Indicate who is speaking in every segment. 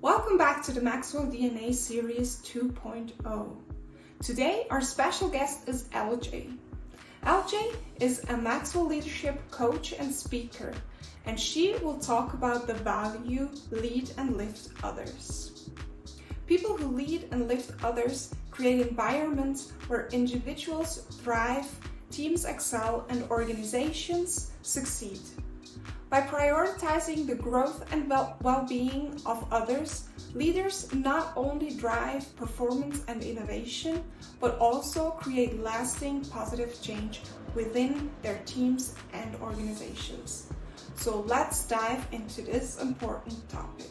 Speaker 1: Welcome back to the Maxwell DNA Series 2.0. Today, our special guest is LJ. LJ is a Maxwell leadership coach and speaker, and she will talk about the value lead and lift others. People who lead and lift others create environments where individuals thrive, teams excel, and organizations succeed. By prioritizing the growth and well-being of others, leaders not only drive performance and innovation, but also create lasting positive change within their teams and organizations. So let's dive into this important topic.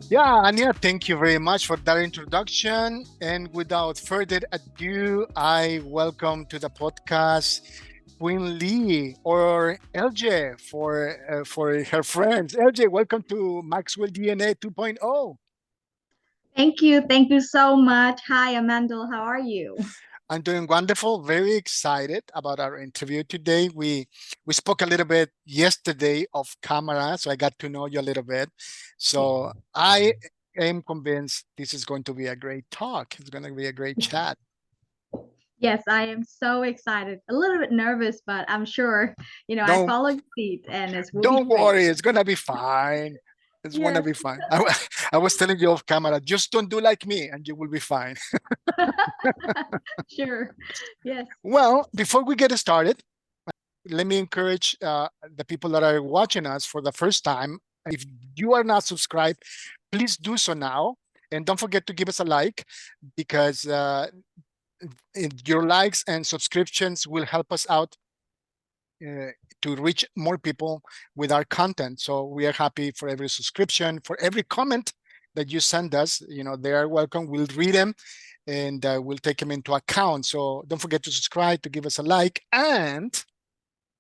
Speaker 2: Yeah, Anya, thank you very much for that introduction. And without further ado, I welcome to the podcast Queen Lee, or LJ for her friends. LJ, welcome to Maxwell DNA 2.0.
Speaker 3: Thank you. Thank you so much. Hi, Amanda. How are you?
Speaker 2: I'm doing wonderful. Very excited about our interview today. We spoke a little bit yesterday off camera, so I got to know you a little bit. So I am convinced this is going to be a great talk. It's going to be a great chat.
Speaker 3: Yes, I am so excited. A little bit nervous, but I'm sure, I follow your feet and it's
Speaker 2: Don't worry, it's going to be fine. It's going to be fine. I was telling you off camera, just don't do like me and you will be fine.
Speaker 3: Sure. Yes.
Speaker 2: Well, before we get started, let me encourage the people that are watching us for the first time. If you are not subscribed, please do so now. And don't forget to give us a like, because your likes and subscriptions will help us out to reach more people with our content. So we are happy for every subscription, for every comment that you send us. They are welcome. We'll read them and we'll take them into account. So don't forget to subscribe, to give us a like. And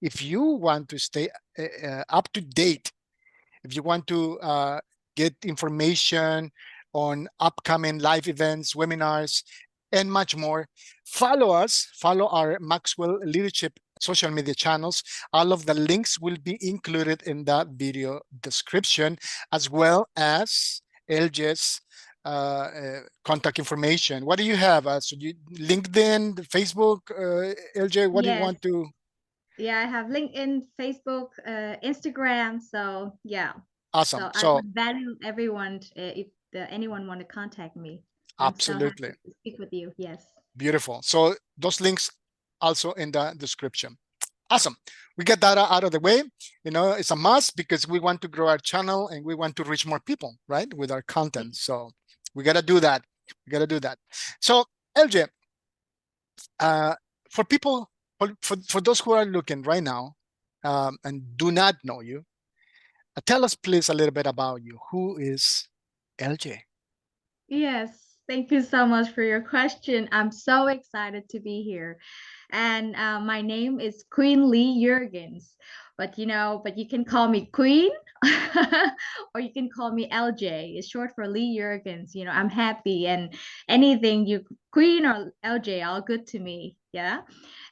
Speaker 2: if you want to stay up to date, if you want to get information on upcoming live events, webinars, and much more, follow our Maxwell Leadership social media channels. All of the links will be included in the video description, as well as LJ's contact information. What do you have? So LinkedIn, Facebook, LJ, what do you want to?
Speaker 3: Yeah, I have LinkedIn, Facebook, Instagram. So yeah.
Speaker 2: Awesome.
Speaker 3: So I would value everyone if anyone want to contact me.
Speaker 2: Absolutely.
Speaker 3: I'm so happy to speak with you. Yes.
Speaker 2: Beautiful. So those links also in the description. Awesome. We get that out of the way. It's a must because we want to grow our channel and we want to reach more people, right, with our content. So we got to do that. So LJ, for people, for those who are looking right now and do not know you, tell us please a little bit about you. Who is LJ?
Speaker 3: Yes. Thank you so much for your question. I'm so excited to be here. And my name is Queen Lee Jurgens. But you can call me Queen or you can call me LJ. It's short for Lee Jurgens. I'm happy, and anything you Queen or LJ, all good to me. Yeah.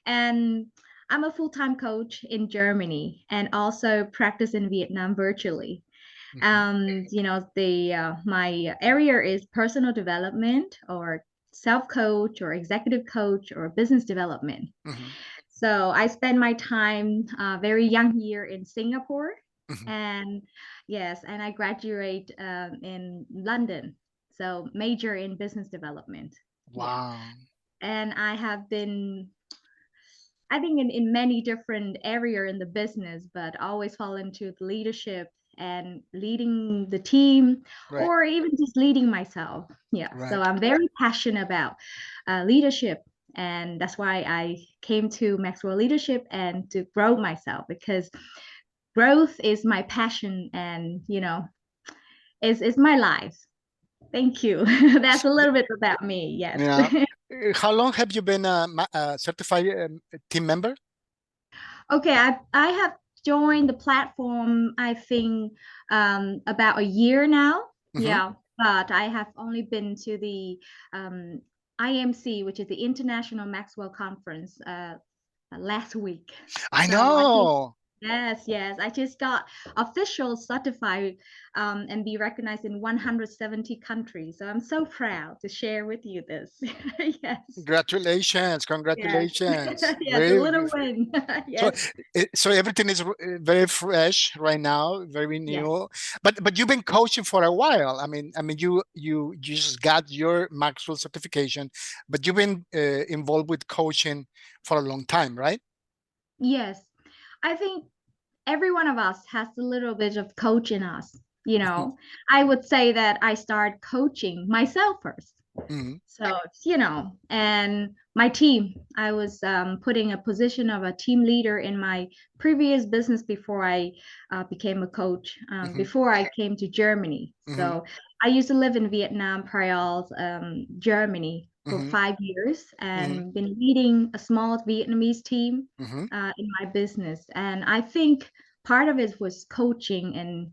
Speaker 3: And I'm a full-time coach in Germany and also practice in Vietnam virtually. My area is personal development or self-coach or executive coach or business development. So I spend my time very young year in Singapore. And I graduate in London. So major in business development.
Speaker 2: Wow.
Speaker 3: Yeah. And I have been, I think, in many different areas in the business, but always fall into the leadership and leading the team, right, or even just leading myself. Yeah. Right. So I'm very passionate about leadership. And that's why I came to Maxwell Leadership and to grow myself, because growth is my passion and, is my life. Thank you. That's a little bit about me. Yes.
Speaker 2: Yeah. How long have you been a certified team member?
Speaker 3: Okay, I have joined the platform, I think, about a year now. Yeah, but I have only been to the IMC, which is the International Maxwell Conference, last week.
Speaker 2: I
Speaker 3: So
Speaker 2: know.
Speaker 3: yes, I just got official certified and be recognized in 170 countries. So I'm so proud to share with you this. Yes,
Speaker 2: Congratulations,
Speaker 3: yes,
Speaker 2: congratulations.
Speaker 3: yes, a
Speaker 2: Very,
Speaker 3: little win.
Speaker 2: so,
Speaker 3: Yes,
Speaker 2: so everything is very fresh right now, very
Speaker 3: yes.
Speaker 2: new. But you've been coaching for a while. I mean, you just got your Maxwell certification, but you've been involved with coaching for a long time, right?
Speaker 3: Yes, I think every one of us has a little bit of coach in us. You know, I would say that I started coaching myself first.
Speaker 2: Mm-hmm.
Speaker 3: So, and my team, I was putting a position of a team leader in my previous business before I became a coach,
Speaker 2: Mm-hmm.
Speaker 3: before I came to Germany.
Speaker 2: Mm-hmm.
Speaker 3: So I used to live in Vietnam, Prairie, Germany for
Speaker 2: Mm-hmm.
Speaker 3: 5 years
Speaker 2: Mm-hmm.
Speaker 3: and been leading a small Vietnamese team
Speaker 2: Mm-hmm.
Speaker 3: in my business. And I think part of it was coaching and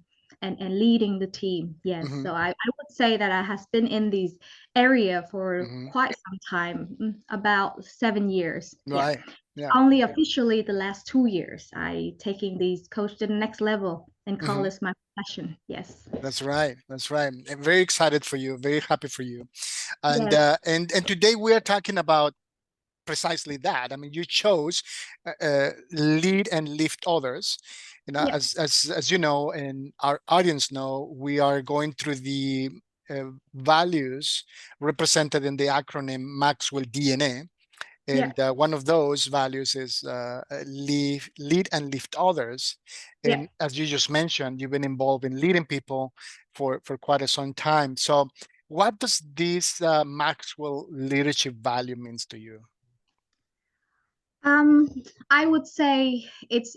Speaker 3: leading the team. Yes.
Speaker 2: Mm-hmm.
Speaker 3: So I would say that I has been in these area for
Speaker 2: Mm-hmm.
Speaker 3: quite some time, about 7 years. Yeah.
Speaker 2: Right. Yeah.
Speaker 3: Only officially the last 2 years, I taking these coach to the next level and call
Speaker 2: Mm-hmm.
Speaker 3: this my passion. Yes.
Speaker 2: That's right. That's right. I'm very excited for you. Very happy for you. And
Speaker 3: Yes.
Speaker 2: and today we are talking about precisely that. I mean, you chose lead and lift others. You know,
Speaker 3: Yeah.
Speaker 2: as you know, and our audience know, we are going through the values represented in the acronym Maxwell DNA.
Speaker 3: Yeah.
Speaker 2: And one of those values is lead and lift others.
Speaker 3: Yeah.
Speaker 2: And as you just mentioned, you've been involved in leading people for quite a some time. So what does this Maxwell leadership value means to you?
Speaker 3: Um, I would say it's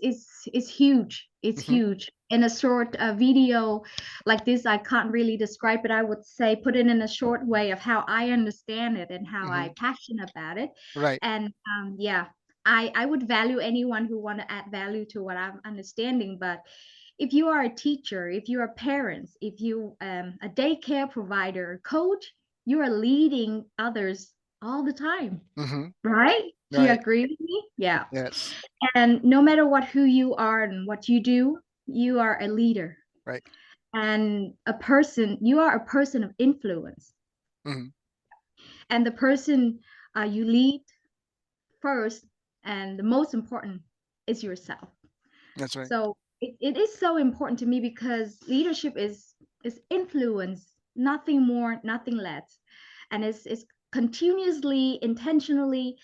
Speaker 3: huge. It's
Speaker 2: Mhm.
Speaker 3: huge. In a short video like this, I can't really describe it. I would say put it in a short way of how I understand it and how I
Speaker 2: Mhm.
Speaker 3: passionate about it.
Speaker 2: Right.
Speaker 3: And yeah, I would value anyone who want to add value to what I'm understanding. But if you are a teacher, if you are parents, if you a daycare provider, coach, you are leading others all the time,
Speaker 2: Mhm.
Speaker 3: right? Do you
Speaker 2: Right.
Speaker 3: agree with me? Yeah.
Speaker 2: Yes.
Speaker 3: And no matter what who you are and what you do, you are a leader.
Speaker 2: Right.
Speaker 3: And you are a person of influence.
Speaker 2: Mhm.
Speaker 3: And the person you lead first and the most important is yourself.
Speaker 2: That's right.
Speaker 3: So it is so important to me because leadership is influence, nothing more, nothing less. And it's continuously, intentionally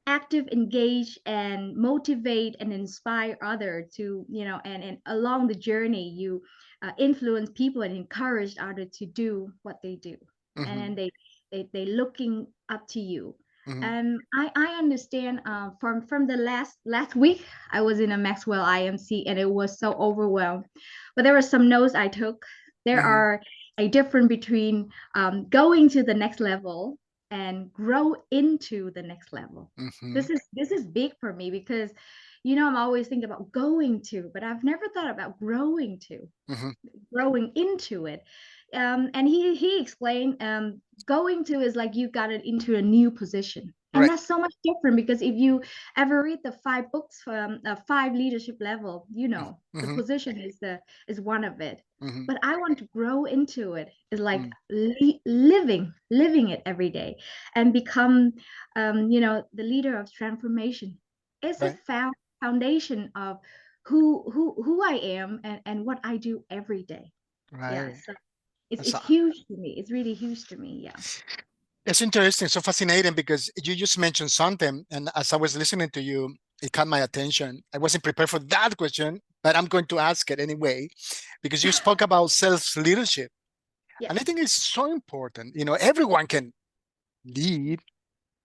Speaker 3: active, engage, and motivate and inspire other to, and along the journey, you influence people and encourage others to do what they do. And
Speaker 2: Mhm.
Speaker 3: they looking up to you.
Speaker 2: Mhm.
Speaker 3: And I understand from the last week, I was in a Maxwell IMC and it was so overwhelmed. But there were some notes I took. There
Speaker 2: Mhm.
Speaker 3: are a difference between going to the next level and grow into the next level.
Speaker 2: Mhm.
Speaker 3: This is big for me because I'm always thinking about going to, but I've never thought about
Speaker 2: Mhm.
Speaker 3: growing into it. And he explained going to is like you got it into a new position. And
Speaker 2: Right.
Speaker 3: that's so much different because if you ever read the 5 books from 5 leadership level, the
Speaker 2: Mhm.
Speaker 3: position is one of it.
Speaker 2: Mhm.
Speaker 3: But I want to grow into it. Is like
Speaker 2: Mhm.
Speaker 3: living it every day, and become, the leader of transformation. It's a
Speaker 2: Right.
Speaker 3: foundation of who I am and what I do every day. Yeah,
Speaker 2: Right.
Speaker 3: so it's
Speaker 2: That's
Speaker 3: it's huge to me. It's really huge to me. Yeah.
Speaker 2: It's interesting, so fascinating because you just mentioned something, and as I was listening to you, it caught my attention. I wasn't prepared for that question, but I'm going to ask it anyway, because you spoke about self-leadership,
Speaker 3: Yeah.
Speaker 2: and I think it's so important. You know, everyone can lead,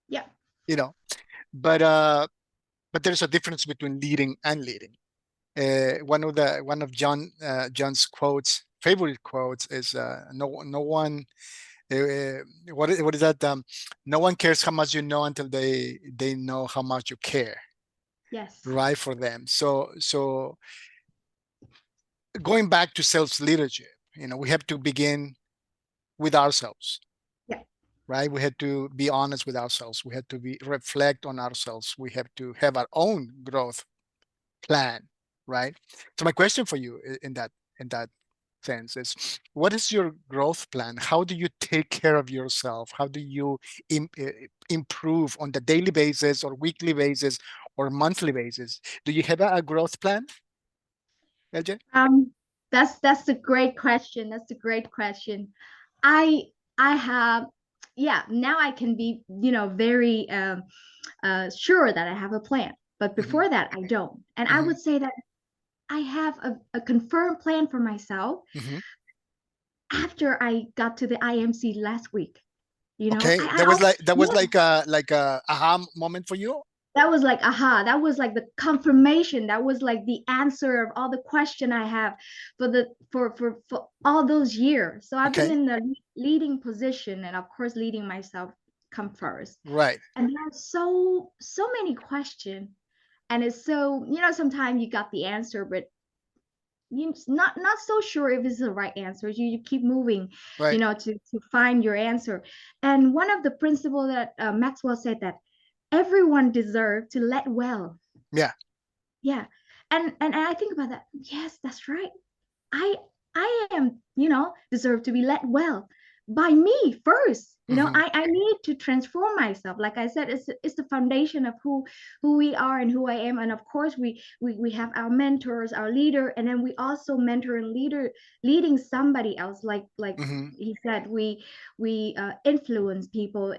Speaker 3: Yeah.
Speaker 2: you know, but there's a difference between leading and leading. One of John's quotes, favorite quotes, is no one. What is that? No one cares how much you know until they know how much you care,
Speaker 3: Yes.
Speaker 2: right? For them. So going back to self leadership, we have to begin with ourselves.
Speaker 3: Yeah.
Speaker 2: Right? We had to be honest with ourselves. We had to reflect on ourselves. We have to have our own growth plan, right? So my question for you in that sense is, what is your growth plan? How do you take care of yourself? How do you improve on the daily basis or weekly basis or monthly basis? Do you have a growth plan, LJ?
Speaker 3: That's a great question. That's a great question. I I have, yeah, now I can be, very sure that I have a plan. But before that, I don't. And I would say that I have a confirmed plan for myself after I got to the IMC last week.
Speaker 2: Okay,
Speaker 3: I
Speaker 2: that was like
Speaker 3: yeah,
Speaker 2: a aha moment for you.
Speaker 3: that was like aha, that was like the confirmation, that was like the answer of all the question I have for all those years. So I've been
Speaker 2: Okay,
Speaker 3: in the leading position, and of course leading myself come first.
Speaker 2: right.
Speaker 3: And there are so many questions, and it's so, sometimes you got the answer, but you not so sure if it's the right answer. You keep moving,
Speaker 2: Right.
Speaker 3: To find your answer. And one of the principles that Maxwell said, that everyone deserves to let well.
Speaker 2: Yeah.
Speaker 3: Yeah. And I think about that. Yes, that's right. I I am, deserve to be led well by me first. I need to transform myself. Like I said, it's the foundation of who we are and who I am. And of course, we have our mentors, our leader, and then we also mentor and leading somebody else. Like he said, we influence people,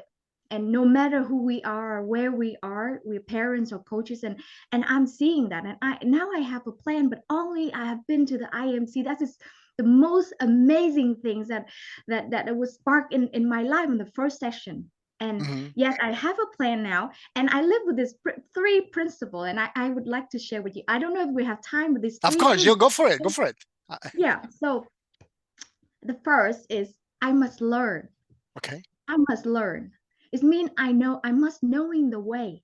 Speaker 3: and no matter who we are or where we are, we're parents or coaches, and I'm seeing that, and I have a plan, but only I have been to the IMC. That is the most amazing things that it was sparked in my life in the first session. And yes, I have a plan now, and I live with this three principle, and I would like to share with you. I don't know if we have time with these
Speaker 2: Of
Speaker 3: three
Speaker 2: course,
Speaker 3: things.
Speaker 2: you go for it. Go for it.
Speaker 3: Yeah. So the first is, I must learn.
Speaker 2: Okay.
Speaker 3: I must learn. It means I must knowing the way.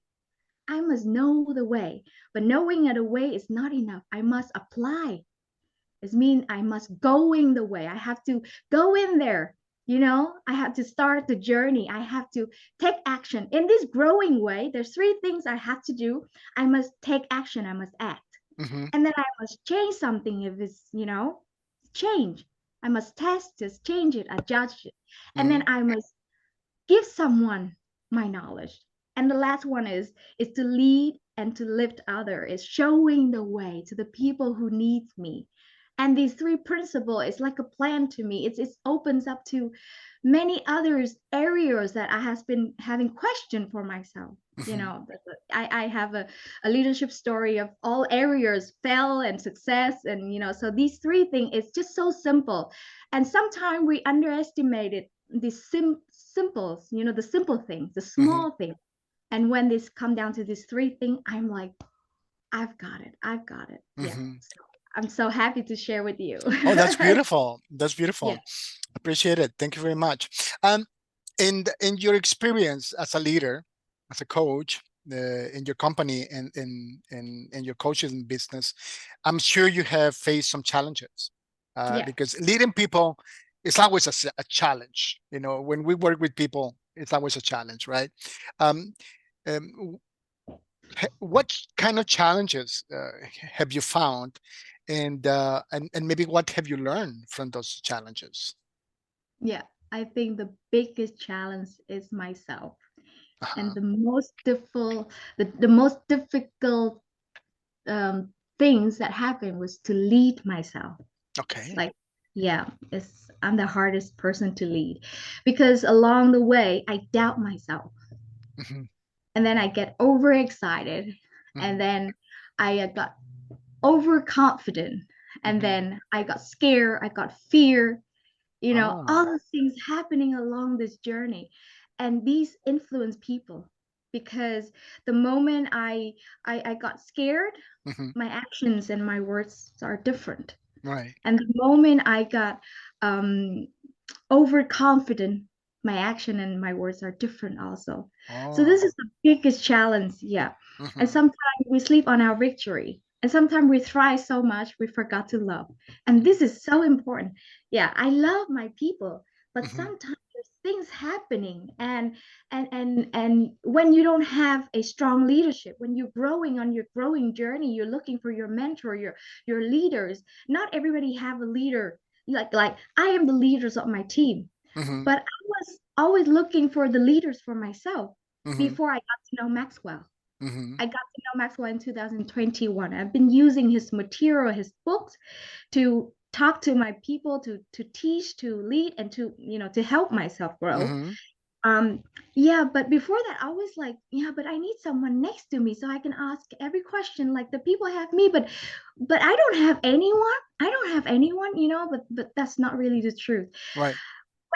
Speaker 3: I must know the way. But knowing the way is not enough. I must apply. It means I must going the way. I have to go in there. I have to start the journey. I have to take action. In this growing way, there's three things I have to do. I must take action. I must act. And then I must change something if it's, change. I must test this, change it, adjust it. And then I must give someone my knowledge. And the last one is to lead and to lift other, is showing the way to the people who needs me. And these three principles is like a plan to me. It opens up to many others areas that I has been having question for myself. I have a leadership story of all areas, fail and success, and so these three things, it's just so simple, and sometimes we underestimate it, the simples, the simple things, the small things. And when this come down to these three things, I'm like, I've got it. Yeah. So I'm so happy to share with you.
Speaker 2: Oh, that's beautiful. That's beautiful.
Speaker 3: Yeah.
Speaker 2: Appreciate it. Thank you very much. In your experience as a leader, as a coach, in your company and in your coaching business, I'm sure you have faced some challenges.
Speaker 3: Yeah.
Speaker 2: Because leading people is always a challenge. When we work with people, it's always a challenge, right? What kind of challenges have you found, and maybe what have you learned from those challenges?
Speaker 3: Yeah, I think the biggest challenge is myself. And the most difficult things that happened was to lead myself.
Speaker 2: Okay.
Speaker 3: Like, yeah, I'm the hardest person to lead, because along the way I doubt myself. And then I get overexcited, and then I got overconfident, and then I got scared, I got fear, all the things happening along this journey. And these influence people, because the moment I got scared, my actions and my words are different.
Speaker 2: Right.
Speaker 3: And the moment I got overconfident, my action and my words are different also. So this is the biggest challenge. Yeah. And sometimes we sleep on our victory, and sometimes we try so much we forgot to love, and this is so important. Yeah, I love my people, but sometimes there's things happening, and when you don't have a strong leadership, when you're growing on your growing journey, you're looking for your mentor, your leaders. Not everybody have a leader. Like I am the leaders of my team, but I was always looking for the leaders for myself before I got to know Maxwell. I got to know Maxwell in 2021. I've been using his material, his books, to talk to my people, to teach, to lead, and to to help myself grow. Yeah, but before that, I was like, yeah, but I need someone next to me so I can ask every question like the people have me, but I don't have anyone. I don't have anyone, but that's not really the truth.
Speaker 2: Right.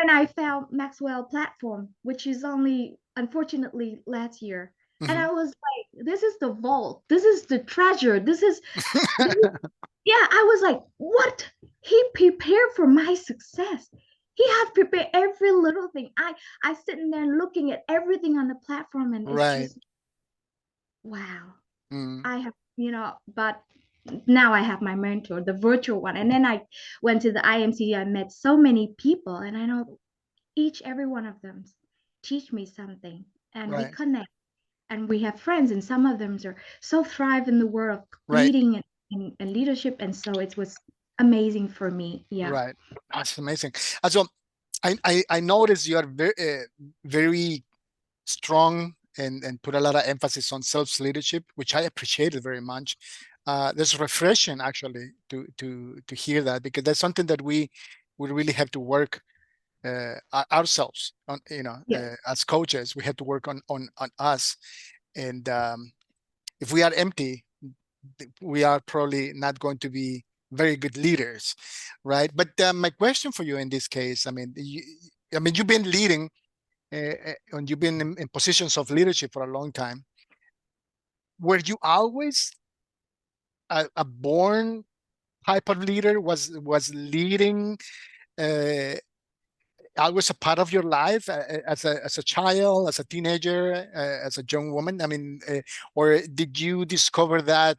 Speaker 3: When I found Maxwell platform, which is only unfortunately last year, and I was like, this is the vault, this is the treasure, this is yeah, I was like, what? He prepared for my success. He has prepared every little thing. I sitting there looking at everything on the platform, and it's just wow. I have, but now I have my mentor, the virtual one. And then I went to the IMC. I met so many people, and I know every one of them teach me something, and we connect, and we have friends, and some of them are so thrive in the world of leading and leadership, and so it was amazing for me. Yeah.
Speaker 2: Right. That's amazing. So I noticed you are very strong and put a lot of emphasis on self-leadership, which I appreciated very much. That's refreshing actually to hear that, because that's something that we really have to work ourselves on, as coaches. We have to work on us, and if we are empty, we are probably not going to be very good leaders, right? But my question for you in this case, I mean, you've been leading and you've been in positions of leadership for a long time. Were you always a born type of leader? Was leading always a part of your life as a child, as a teenager, as a young woman? I mean, or did you discover that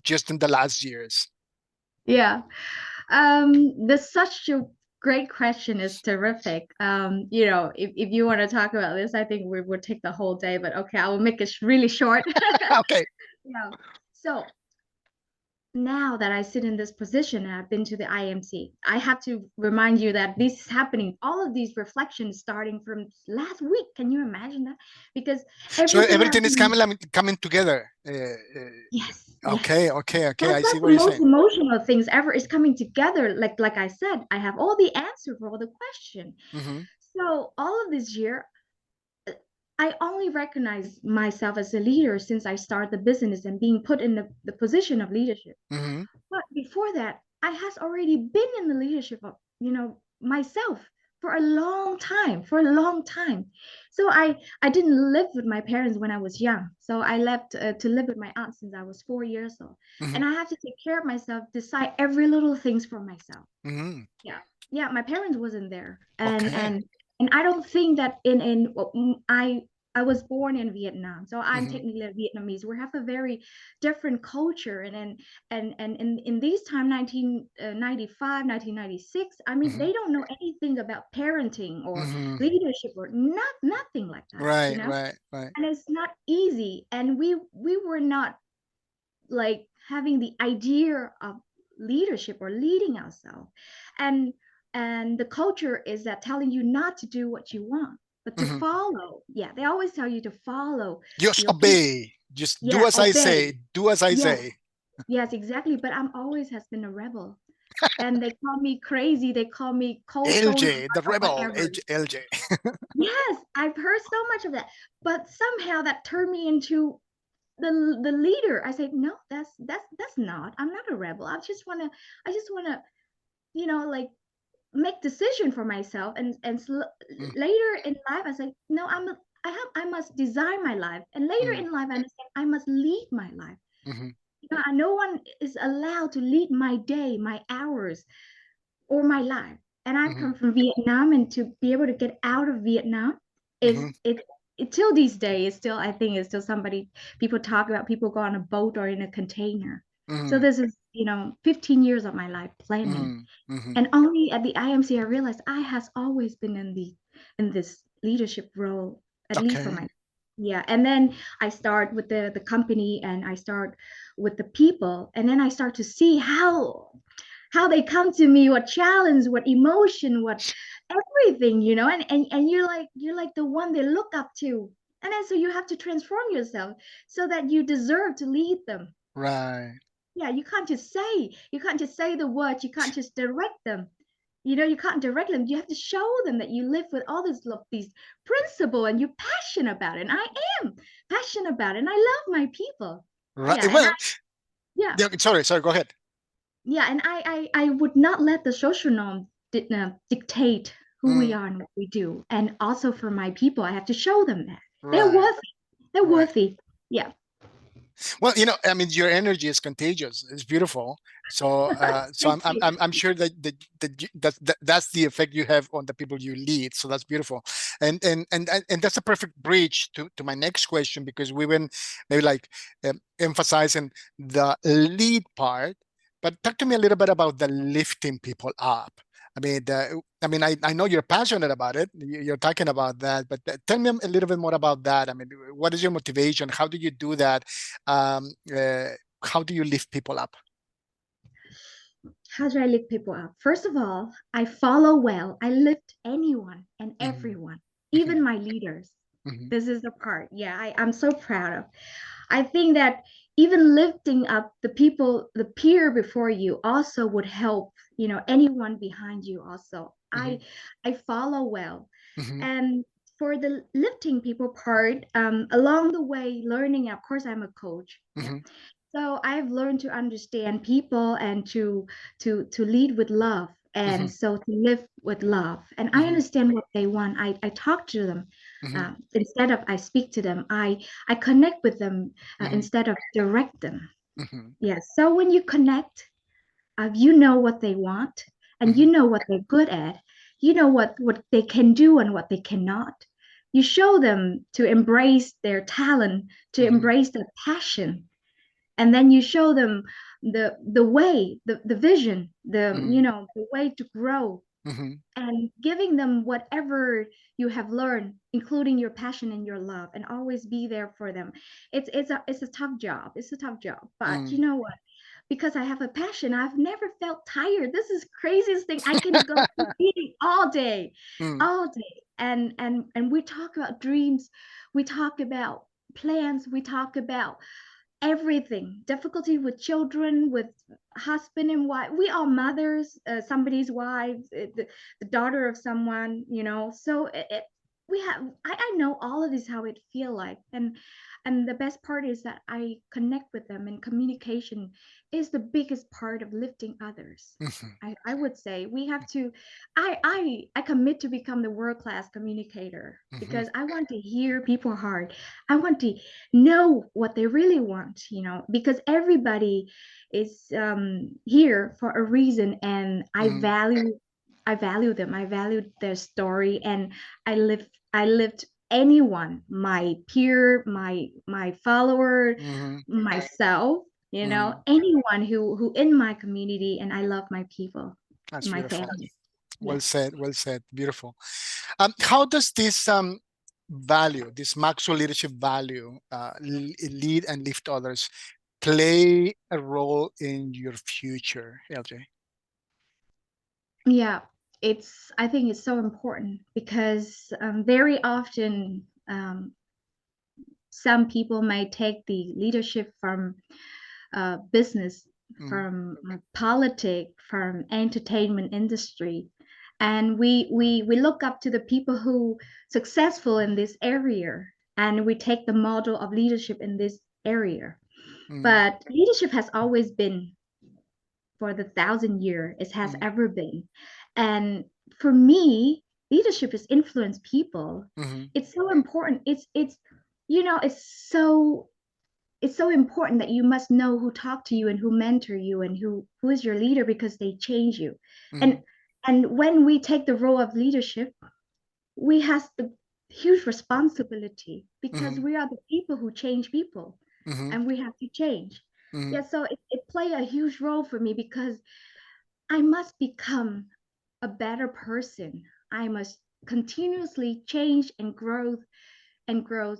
Speaker 2: just in the last years?
Speaker 3: Yeah. There's such a great question. Is terrific. If you want to talk about this, I think we would take the whole day, but okay, I will make it really short.
Speaker 2: Okay.
Speaker 3: Yeah. So now that I sit in this position and I've been to the IMC, I have to remind you that this is happening. All of these reflections starting from last week. Can you imagine that? Because
Speaker 2: everything is coming together.
Speaker 3: Yes.
Speaker 2: Okay.
Speaker 3: That's
Speaker 2: I see
Speaker 3: like
Speaker 2: what
Speaker 3: the
Speaker 2: you're
Speaker 3: most
Speaker 2: saying.
Speaker 3: emotional things ever is coming together. Like I said, I have all the answer for all the question. So all of this year, I only recognize myself as a leader since I started the business and being put in the position of leadership. But before that, I has already been in the leadership of, myself for a long time, So I didn't live with my parents when I was young. So I left to live with my aunt since I was 4 years old. And I have to take care of myself, decide every little things for myself. Yeah, my parents wasn't there. And I don't think that I was born in Vietnam, so I'm technically a Vietnamese. We have a very different culture, and in this time, 1995, 1996, I mean, they don't know anything about parenting or leadership or nothing like that.
Speaker 2: Right.
Speaker 3: And it's not easy, and we were not like having the idea of leadership or leading ourselves, and the culture is that telling you not to do what you want, but to follow. Yeah, they always tell you to follow.
Speaker 2: Just obey. Just do as I say. Do as I say.
Speaker 3: Yes, exactly. But I'm always has been a rebel. And they call me crazy. They call me cold
Speaker 2: LJ, the rebel. LJ.
Speaker 3: Yes, I've heard so much of that. But somehow that turned me into the leader. I said, no, that's not. I'm not a rebel. I just wanna, like make decision for myself, and later in life I say, no, I must design my life, and later in life I understand I must lead my life. No one is allowed to lead my day, my hours, or my life. And I come from Vietnam, and to be able to get out of Vietnam is till these days, still I think it's still somebody people talk about, people go on a boat or in a container. So this is, 15 years of my life planning. And only at the IMC I realized I has always been in this leadership role, at least for
Speaker 2: Okay.
Speaker 3: my, yeah. And then I start with the company, and I start with the people, and then I start to see how they come to me, what challenge, what emotion, what everything, and you're like the one they look up to. And then so you have to transform yourself so that you deserve to lead them.
Speaker 2: Right.
Speaker 3: Yeah, you can't just say the words, you can't just direct them. You can't direct them. You have to show them that you live with all this love, these principle, and you're passionate about it. And I am passionate about it, and I love my people.
Speaker 2: Right.
Speaker 3: Yeah, and
Speaker 2: Well,
Speaker 3: yeah,
Speaker 2: sorry, go ahead.
Speaker 3: yeah, and I would not let the social norm dictate who we
Speaker 2: Mm,
Speaker 3: are and what we do. And also for my people, I have to show them that they're
Speaker 2: right.
Speaker 3: worthy. They're
Speaker 2: Right.
Speaker 3: worthy. Yeah.
Speaker 2: Well, I mean, your energy is contagious. It's beautiful. So, so
Speaker 3: Thank you.
Speaker 2: I'm sure that's the effect you have on the people you lead. So that's beautiful, and that's a perfect bridge to my next question, because we went maybe like emphasizing the lead part, but talk to me a little bit about the lifting people up. I know you're passionate about it. You're talking about that, but tell me a little bit more about that. I mean, what is your motivation? How do you do that? Um, uh, how do you lift people up?
Speaker 3: How do I lift people up? First of all, I follow well. I lift anyone and
Speaker 2: Mhm,
Speaker 3: everyone,
Speaker 2: mhm,
Speaker 3: even my leaders.
Speaker 2: mhm,
Speaker 3: This is the part, yeah, I'm so proud of. I think that even lifting up the people, the peer before you also would help, anyone behind you also. I
Speaker 2: mhm,
Speaker 3: I follow well.
Speaker 2: mhm,
Speaker 3: And for the lifting people part, along the way, learning, of course, I'm a coach. Yeah.
Speaker 2: mhm,
Speaker 3: So I've learned to understand people and to lead with love, and
Speaker 2: mhm,
Speaker 3: so to live with love. And I
Speaker 2: mhm,
Speaker 3: understand what they want. I talk to them,
Speaker 2: mhm,
Speaker 3: instead of I speak to them. I connect with them,
Speaker 2: mhm,
Speaker 3: instead of direct them.
Speaker 2: mhm,
Speaker 3: Yes. So when you connect, you know what they want, and you
Speaker 2: mhm,
Speaker 3: know what they're good at. You know what they can do and what they cannot. You show them to embrace their talent, to
Speaker 2: mhm,
Speaker 3: embrace their passion, and then you show them the way, the vision,
Speaker 2: mhm,
Speaker 3: the way to grow,
Speaker 2: mhm,
Speaker 3: and giving them whatever you have learned, including your passion and your love, and always be there for them. It's a tough job. It's a tough job, but you
Speaker 2: mhm.
Speaker 3: know what? Because I have a passion, I've never felt tired. This is craziest thing. I can go eating
Speaker 2: Mm,
Speaker 3: all day, and we talk about dreams, we talk about plans, we talk about everything, difficulty with children, with husband and wife. We are mothers, somebody's wives, the daughter of someone, so we have, I know all of this, how it feel like. And the best part is that I connect with them, and communication is the biggest part of lifting others.
Speaker 2: mhm,
Speaker 3: I would say we have to, I commit to become the world-class communicator,
Speaker 2: mhm,
Speaker 3: because I want to hear people heart. I want to know what they really want, because everybody is, here for a reason, and
Speaker 2: mhm,
Speaker 3: I value them. I value their story, and I lift anyone, my peer, my follower,
Speaker 2: mhm,
Speaker 3: myself,
Speaker 2: mhm.
Speaker 3: anyone who in my community, and I love my people,
Speaker 2: That's
Speaker 3: my
Speaker 2: beautiful.
Speaker 3: family.
Speaker 2: Well
Speaker 3: Yeah.
Speaker 2: said. Well said. Beautiful. How does this value, this Maxwell leadership value, lead and lift others, play a role in your future, LJ?
Speaker 3: Yeah, I think it's so important, because very often, some people may take the leadership from business,
Speaker 2: Mm,
Speaker 3: from politics, from entertainment industry, and we look up to the people who successful in this area, and we take the model of leadership in this area.
Speaker 2: mm,
Speaker 3: But leadership has always been, for the 1,000 year it has
Speaker 2: mm,
Speaker 3: ever been. And for me, leadership is influence people.
Speaker 2: mhm,
Speaker 3: It's so important. It's it's so important that you must know who talk to you and who mentor you and who is your leader, because they change you. and
Speaker 2: mhm,
Speaker 3: and when we take the role of leadership, we have the huge responsibility, because
Speaker 2: mhm,
Speaker 3: we are the people who change people,
Speaker 2: mhm,
Speaker 3: and we have to change. Yeah, so it played a huge role for me because I must become a better person. I must continuously change and grow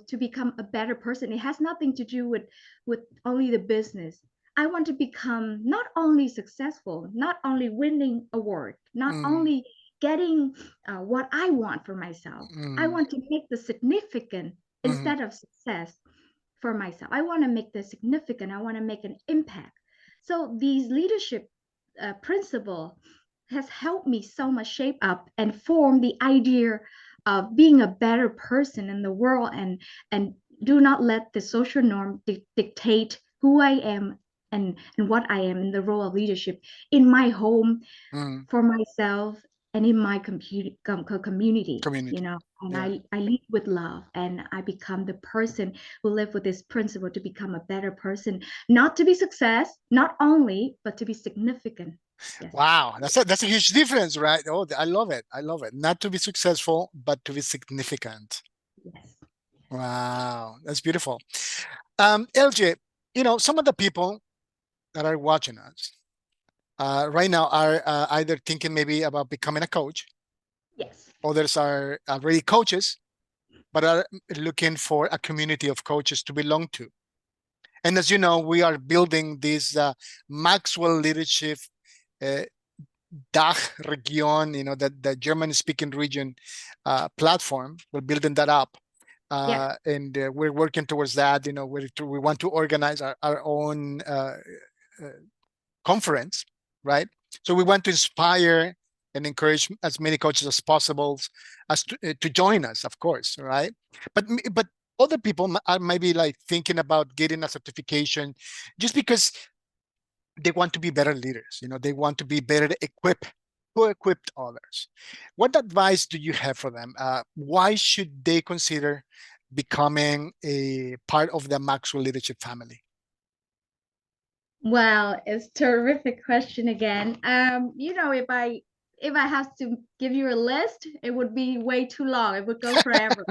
Speaker 3: to become a better person. It has nothing to do with only the business. I want to become not only successful, not only winning award, not only getting what I want for myself. I want to make the significant instead of success for myself. I want to make the significant. I want to make an impact. So these leadership principle has helped me so much shape up and form the idea of being a better person in the world, and do not let the social norm dictate who I am and what I am in the role of leadership in my home, for myself, and in my community, you know. And
Speaker 2: Yeah.
Speaker 3: I lead with love, and I become the person who live with this principle to become a better person, not to be success, not only, but to be significant. Yes.
Speaker 2: Wow, that's a huge difference, right? Oh, I love it. I love it. Not to be successful, but to be significant.
Speaker 3: Yes.
Speaker 2: Wow, that's beautiful. LJ, some of the people that are watching us right now are either thinking maybe about becoming a coach.
Speaker 3: Yes.
Speaker 2: Others are already coaches, but are looking for a community of coaches to belong to. And as you know, we are building this Maxwell Leadership DACH region, the German-speaking region platform. We're building that up.
Speaker 3: Yeah.
Speaker 2: And we're working towards that. We want to organize our own conference, right? So we want to inspire and encourage as many coaches as possible as to join us, of course, right? But other people are maybe like thinking about getting a certification just because they want to be better leaders. They want to be better equipped to equip others. What advice do you have for them? Why should they consider becoming a part of the Maxwell Leadership family?
Speaker 3: Well, it's terrific question again. If I have to give you a list, it would be way too long. It would go forever.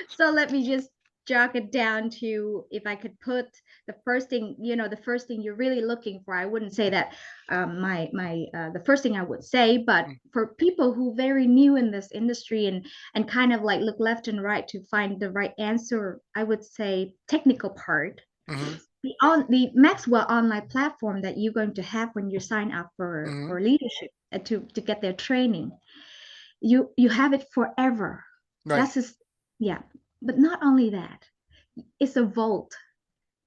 Speaker 3: So let me just jog it down to, if I could put the first thing, the first thing you're really looking for. I wouldn't say that the first thing I would say, but for people who very new in this industry and kind of like look left and right to find the right answer, I would say technical part. The Maxwell online platform that you're going to have when you sign up for leadership to get their training, you have it forever.
Speaker 2: Right.
Speaker 3: That's just, yeah. But not only that, it's a vault.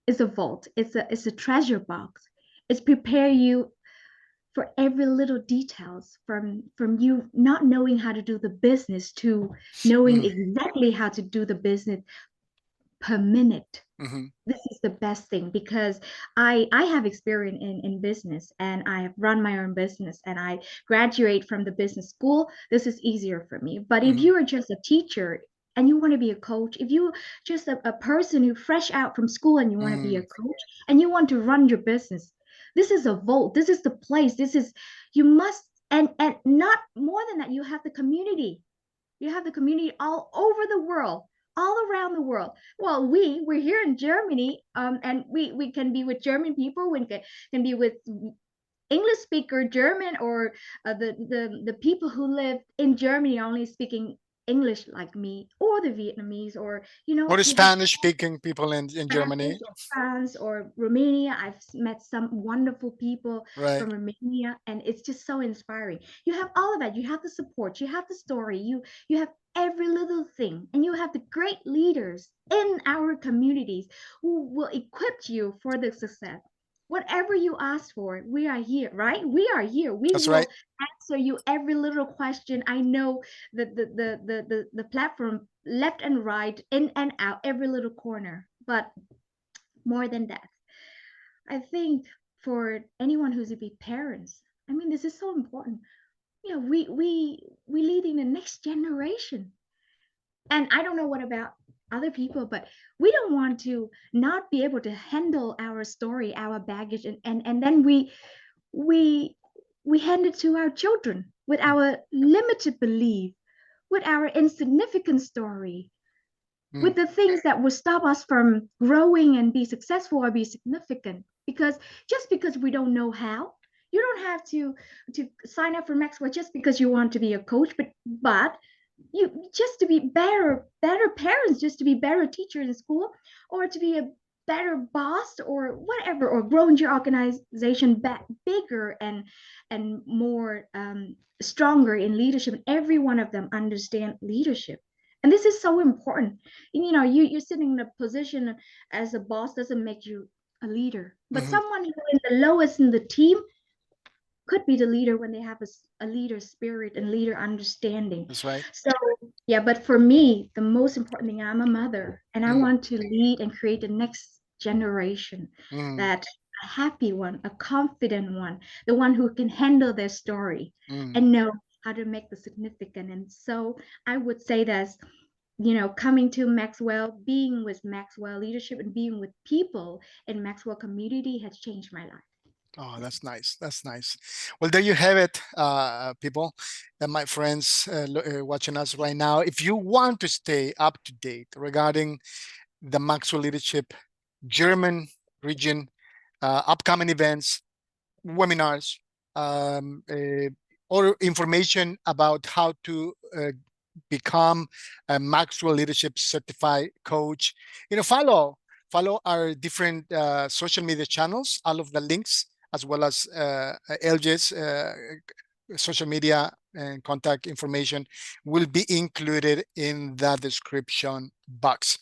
Speaker 3: It's a vault. It's a treasure box. It's prepare you for every little details, from you not knowing how to do the business to knowing exactly how to do the business per minute. This is the best thing, because I have experience in business, and I have run my own business, and I graduate from the business school. This is easier for me. But if you are just a teacher and you want to be a coach, if you just a person who fresh out from school and you want to be a coach and you want to run your business, this is a vault. This is the place. You must, and not more than that, you have the community. You have the community all over the world, all around the world. Well, we're here in Germany, and we can be with German people. We can be with English speaker German, or the people who live in Germany only speaking English like me, or the Vietnamese, or
Speaker 2: Or the
Speaker 3: you have
Speaker 2: Spanish speaking people in Germany.
Speaker 3: Spanish or France or Romania. I've met some wonderful people
Speaker 2: Right.
Speaker 3: from Romania, and it's just so inspiring. You have all of that. You have the support, you have the story, you have every little thing, and you have the great leaders in our communities who will equip you for the success. Whatever you ask for, we are here, right? We are here. We
Speaker 2: That's
Speaker 3: will
Speaker 2: right.
Speaker 3: answer you every little question. I know the platform left and right, in and out, every little corner. But more than that, I think for anyone who's to be parents, I mean, this is so important. We leading the next generation. And I don't know what about other people, but we don't want to not be able to handle our story, our baggage, and then we hand it to our children with our limited belief, with our insignificant story. with the things that will stop us from growing and be successful or be significant. Because just because we don't know how, you don't have to sign up for Maxwell just because you want to be a coach, but you just to be better parents, just to be better teachers in school, or to be a better boss or whatever, or growing your organization bigger and more stronger in leadership. Every one of them understand leadership. And this is so important. And, you're sitting in a position as a boss doesn't make you a leader, but someone who is the lowest in the team could be the leader when they have a leader spirit and leader understanding.
Speaker 2: That's right.
Speaker 3: So yeah, but for me, the most important thing, I'm a mother, and I want to lead and create the next generation, that a happy one, a confident one, the one who can handle their story and know how to make the significant. And so I would say that's, coming to Maxwell, being with Maxwell leadership and being with people in Maxwell community has changed my life.
Speaker 2: Oh, that's nice. That's nice. Well, there you have it, people and my friends watching us right now. If you want to stay up to date regarding the Maxwell Leadership German region, upcoming events, webinars, or information about how to become a Maxwell Leadership Certified Coach, follow our different social media channels. All of the links, as well as LJ's social media and contact information, will be included in the description box.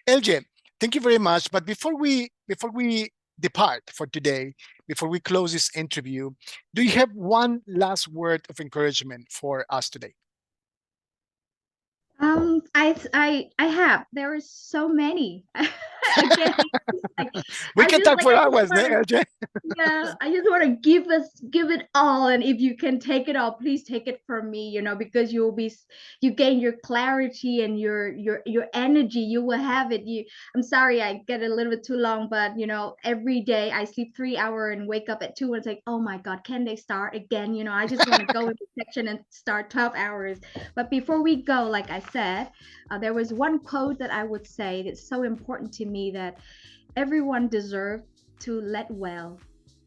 Speaker 2: LJ, thank you very much. But before we depart for today, before we close this interview, do you have one last word of encouragement for us today?
Speaker 3: I have. There are so many. Again,
Speaker 2: we can talk for hours, LJ.
Speaker 3: Yeah, I just want to give it all, and if you can take it all, please take it from me. Because you gain your clarity and your energy. You will have it. I'm sorry I get a little bit too long, but every day I sleep 3 hours and wake up at 2 and it's like, oh my God, can they start again? I just want to go into section and start 12 hours. But before we go, like I said, there was one quote that I would say that's so important to me, that everyone deserves to lead well.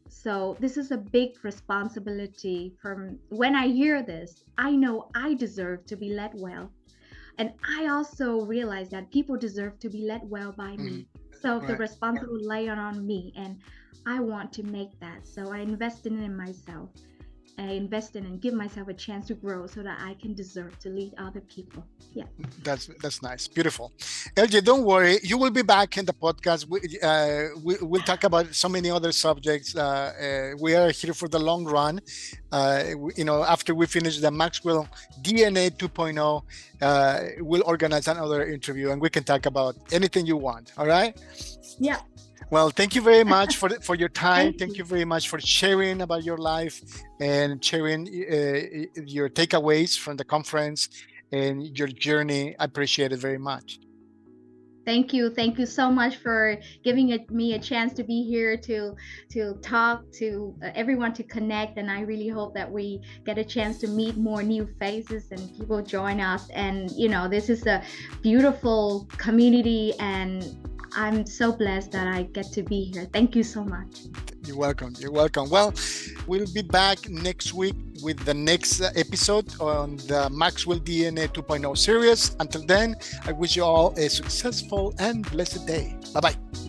Speaker 3: So this is a big responsibility. From when I hear this, I know I deserve to be led well. And I also realize that people deserve to be led well by me. So the responsibility lay on me, and I want to make that. So I invest in myself. I invest in and give myself a chance to grow so that I can deserve to lead other people. Yeah.
Speaker 2: That's nice. Beautiful. LJ, don't worry. You will be back in the podcast. We'll talk about so many other subjects. We are here for the long run. After we finish the Maxwell DNA 2.0, we'll organize another interview and we can talk about anything you want. All right?
Speaker 3: Yeah.
Speaker 2: Well, thank you very much for your time. Thank you very much for sharing about your life and sharing your takeaways from the conference and your journey. I appreciate it very much.
Speaker 3: Thank you. Thank you so much for giving me a chance to be here to talk to everyone, to connect. And I really hope that we get a chance to meet more new faces and people join us. And, this is a beautiful community, and I'm so blessed that I get to be here. Thank you so much.
Speaker 2: You're welcome. You're welcome. Well, we'll be back next week with the next episode on the Maxwell DNA 2.0 series. Until then, I wish you all a successful and blessed day. Bye-bye.